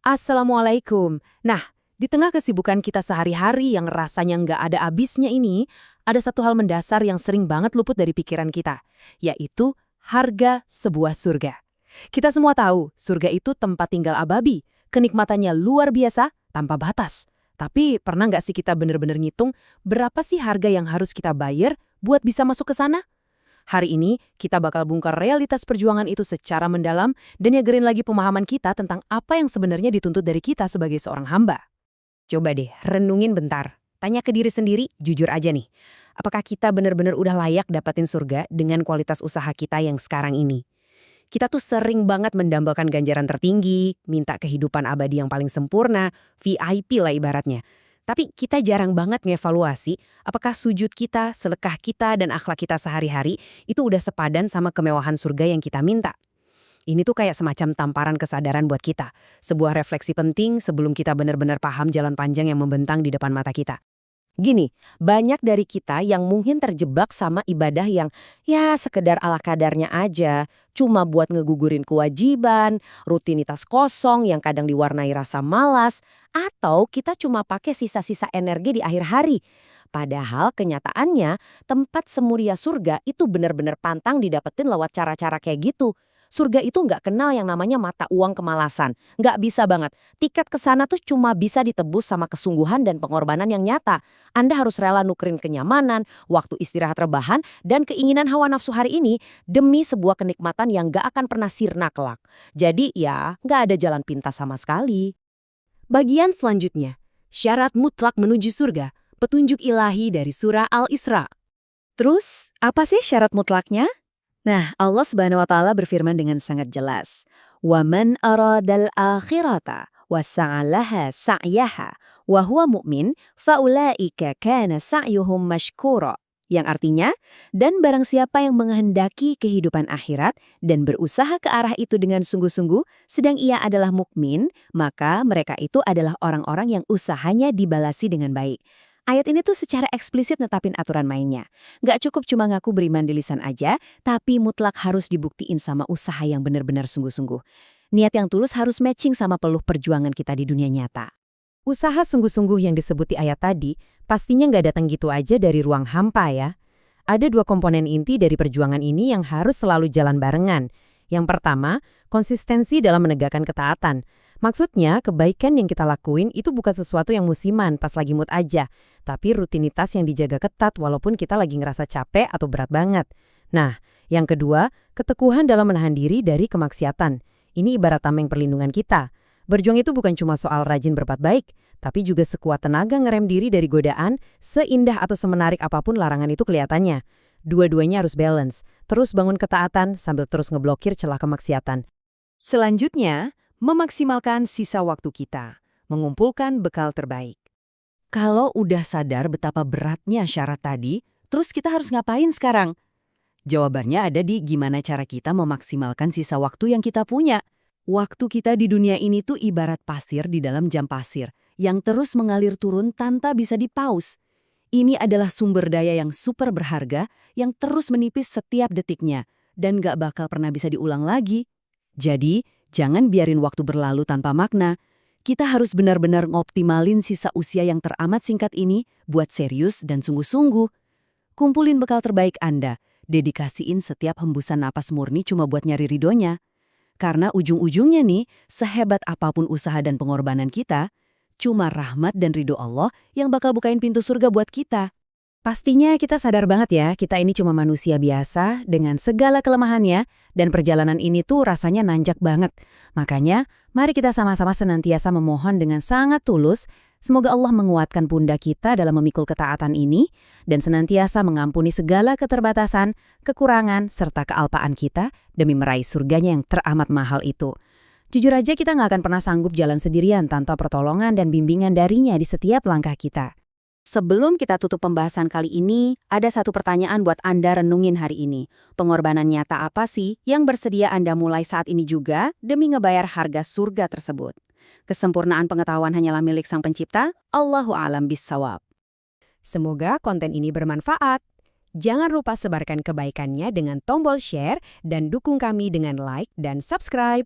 Assalamualaikum. Nah, di tengah kesibukan kita sehari-hari yang rasanya nggak ada habisnya ini, ada satu hal mendasar yang sering banget luput dari pikiran kita, yaitu harga sebuah surga. Kita semua tahu, surga itu tempat tinggal abadi, kenikmatannya luar biasa, tanpa batas. Tapi pernah nggak sih kita bener-bener ngitung berapa sih harga yang harus kita bayar buat bisa masuk ke sana? Hari ini, kita bakal bongkar realitas perjuangan itu secara mendalam dan nyegerin lagi pemahaman kita tentang apa yang sebenarnya dituntut dari kita sebagai seorang hamba. Coba deh, renungin bentar. Tanya ke diri sendiri, jujur aja nih. Apakah kita benar-benar udah layak dapetin surga dengan kualitas usaha kita yang sekarang ini? Kita tuh sering banget mendambakan ganjaran tertinggi, minta kehidupan abadi yang paling sempurna, VIP lah ibaratnya. Tapi kita jarang banget ngevaluasi apakah sujud kita, sedekah kita, dan akhlak kita sehari-hari itu udah sepadan sama kemewahan surga yang kita minta. Ini tuh kayak semacam tamparan kesadaran buat kita. Sebuah refleksi penting sebelum kita benar-benar paham jalan panjang yang membentang di depan mata kita. Gini, banyak dari kita yang mungkin terjebak sama ibadah yang ya sekedar ala kadarnya aja, cuma buat ngegugurin kewajiban, rutinitas kosong yang kadang diwarnai rasa malas, atau kita cuma pakai sisa-sisa energi di akhir hari. Padahal kenyataannya, tempat semulia surga itu benar-benar pantang didapetin lewat cara-cara kayak gitu. Surga itu nggak kenal yang namanya mata uang kemalasan. Nggak bisa banget. Tiket ke sana tuh cuma bisa ditebus sama kesungguhan dan pengorbanan yang nyata. Anda harus rela nukerin kenyamanan, waktu istirahat rebahan, dan keinginan hawa nafsu hari ini demi sebuah kenikmatan yang nggak akan pernah sirna kelak. Jadi ya, nggak ada jalan pintas sama sekali. Bagian selanjutnya, syarat mutlak menuju surga, petunjuk ilahi dari surah Al-Isra. Terus, apa sih syarat mutlaknya? Nah, Allah Subhanahu wa taala berfirman dengan sangat jelas, "Wa man aradal akhirata wasa'alaha sa'yaha wa huwa mu'min faulaika kana sa'yuhum mashkura." Yang artinya, dan barang siapa yang menghendaki kehidupan akhirat dan berusaha ke arah itu dengan sungguh-sungguh, sedang ia adalah mukmin, maka mereka itu adalah orang-orang yang usahanya dibalasi dengan baik. Ayat ini tuh secara eksplisit netapin aturan mainnya. Nggak cukup cuma ngaku beriman di lisan aja, tapi mutlak harus dibuktiin sama usaha yang benar-benar sungguh-sungguh. Niat yang tulus harus matching sama peluh perjuangan kita di dunia nyata. Usaha sungguh-sungguh yang disebut di ayat tadi, pastinya nggak datang gitu aja dari ruang hampa ya. Ada dua komponen inti dari perjuangan ini yang harus selalu jalan barengan. Yang pertama, konsistensi dalam menegakkan ketaatan. Maksudnya, kebaikan yang kita lakuin itu bukan sesuatu yang musiman pas lagi mood aja, tapi rutinitas yang dijaga ketat walaupun kita lagi ngerasa capek atau berat banget. Nah, yang kedua, ketekuhan dalam menahan diri dari kemaksiatan. Ini ibarat tameng perlindungan kita. Berjuang itu bukan cuma soal rajin berbuat baik, tapi juga sekuat tenaga ngerem diri dari godaan, seindah atau semenarik apapun larangan itu kelihatannya. Dua-duanya harus balance, terus bangun ketaatan sambil terus ngeblokir celah kemaksiatan. Selanjutnya, memaksimalkan sisa waktu kita, mengumpulkan bekal terbaik. Kalau udah sadar betapa beratnya syarat tadi, terus kita harus ngapain sekarang? Jawabannya ada di gimana cara kita memaksimalkan sisa waktu yang kita punya. Waktu kita di dunia ini tuh ibarat pasir di dalam jam pasir, yang terus mengalir turun tanpa bisa dipaus. Ini adalah sumber daya yang super berharga, yang terus menipis setiap detiknya, dan gak bakal pernah bisa diulang lagi. Jadi, jangan biarin waktu berlalu tanpa makna. Kita harus benar-benar ngoptimalin sisa usia yang teramat singkat ini buat serius dan sungguh-sungguh. Kumpulin bekal terbaik Anda, dedikasiin setiap hembusan napas murni cuma buat nyari ridhonya. Karena ujung-ujungnya nih, sehebat apapun usaha dan pengorbanan kita, cuma rahmat dan ridho Allah yang bakal bukain pintu surga buat kita. Pastinya kita sadar banget ya, kita ini cuma manusia biasa dengan segala kelemahannya, dan perjalanan ini tuh rasanya nanjak banget. Makanya, mari kita sama-sama senantiasa memohon dengan sangat tulus, semoga Allah menguatkan pundak kita dalam memikul ketaatan ini, dan senantiasa mengampuni segala keterbatasan, kekurangan, serta kealpaan kita demi meraih surganya yang teramat mahal itu. Jujur aja kita nggak akan pernah sanggup jalan sendirian tanpa pertolongan dan bimbingan darinya di setiap langkah kita. Sebelum kita tutup pembahasan kali ini, ada satu pertanyaan buat Anda renungin hari ini. Pengorbanan nyata apa sih yang bersedia Anda mulai saat ini juga demi ngebayar harga surga tersebut? Kesempurnaan pengetahuan hanyalah milik Sang Pencipta, Allahu a'lam bissawab. Semoga konten ini bermanfaat. Jangan lupa sebarkan kebaikannya dengan tombol share dan dukung kami dengan like dan subscribe.